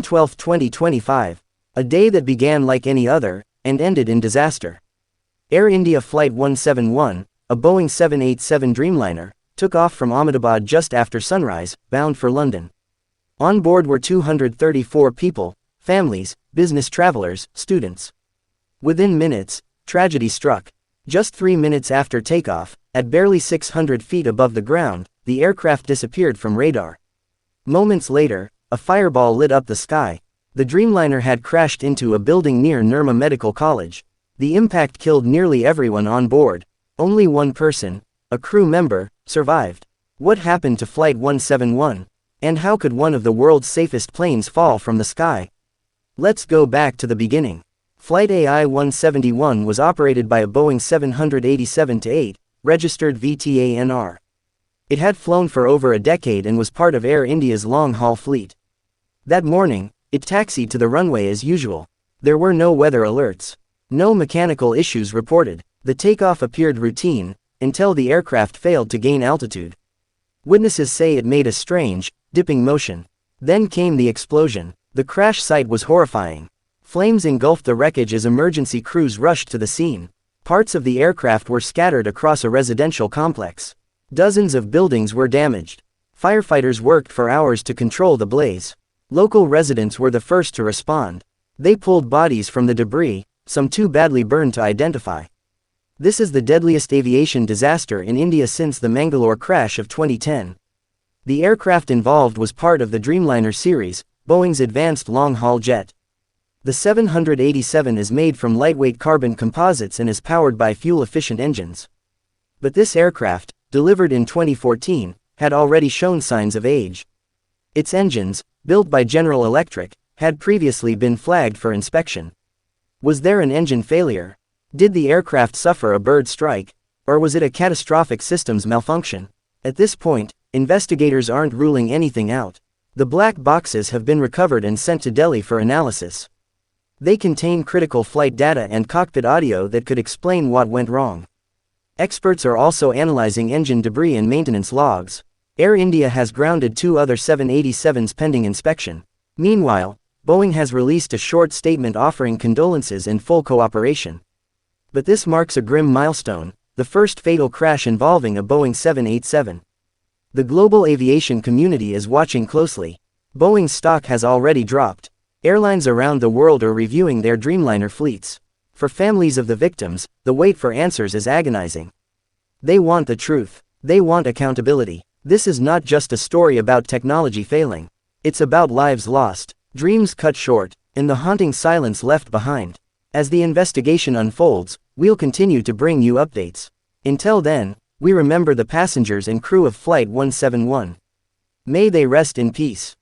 June 12, 2025. A day that began like any other, and ended in disaster. Air India Flight 171, a Boeing 787 Dreamliner, took off from Ahmedabad just after sunrise, bound for London. On board were 234 people, families, business travelers, students. Within minutes, tragedy struck. Just 3 minutes after takeoff, at barely 600 feet above the ground, the aircraft disappeared from radar. Moments later, a fireball lit up the sky. The Dreamliner had crashed into a building near Nirma Medical College. The impact killed nearly everyone on board. Only one person, a crew member, survived. What happened to Flight 171? And how could one of the world's safest planes fall from the sky? Let's go back to the beginning. Flight AI-171 was operated by a Boeing 787-8, registered VTANR. It had flown for over a decade and was part of Air India's long-haul fleet. That morning, it taxied to the runway as usual. There were no weather alerts. No mechanical issues reported. The takeoff appeared routine, until the aircraft failed to gain altitude. Witnesses say it made a strange, dipping motion. Then came the explosion. The crash site was horrifying. Flames engulfed the wreckage as emergency crews rushed to the scene. Parts of the aircraft were scattered across a residential complex. Dozens of buildings were damaged. Firefighters worked for hours to control the blaze. Local residents were the first to respond. They pulled bodies from the debris, some too badly burned to identify. This is the deadliest aviation disaster in India since the Mangalore crash of 2010. The aircraft involved was part of the Dreamliner series, Boeing's advanced long-haul jet. The 787 is made from lightweight carbon composites and is powered by fuel-efficient engines. But this aircraft, delivered in 2014, had already shown signs of age. Its engines, built by General Electric, had previously been flagged for inspection. Was there an engine failure? Did the aircraft suffer a bird strike? Or was it a catastrophic systems malfunction? At this point, investigators aren't ruling anything out. The black boxes have been recovered and sent to Delhi for analysis. They contain critical flight data and cockpit audio that could explain what went wrong. Experts are also analyzing engine debris and maintenance logs. Air India has grounded 2 other 787s pending inspection. Meanwhile, Boeing has released a short statement offering condolences and full cooperation. But this marks a grim milestone, the first fatal crash involving a Boeing 787. The global aviation community is watching closely. Boeing's stock has already dropped. Airlines around the world are reviewing their Dreamliner fleets. For families of the victims, the wait for answers is agonizing. They want the truth. They want accountability. This is not just a story about technology failing. It's about lives lost, dreams cut short, and the haunting silence left behind. As the investigation unfolds, we'll continue to bring you updates. Until then, we remember the passengers and crew of Flight 171. May they rest in peace.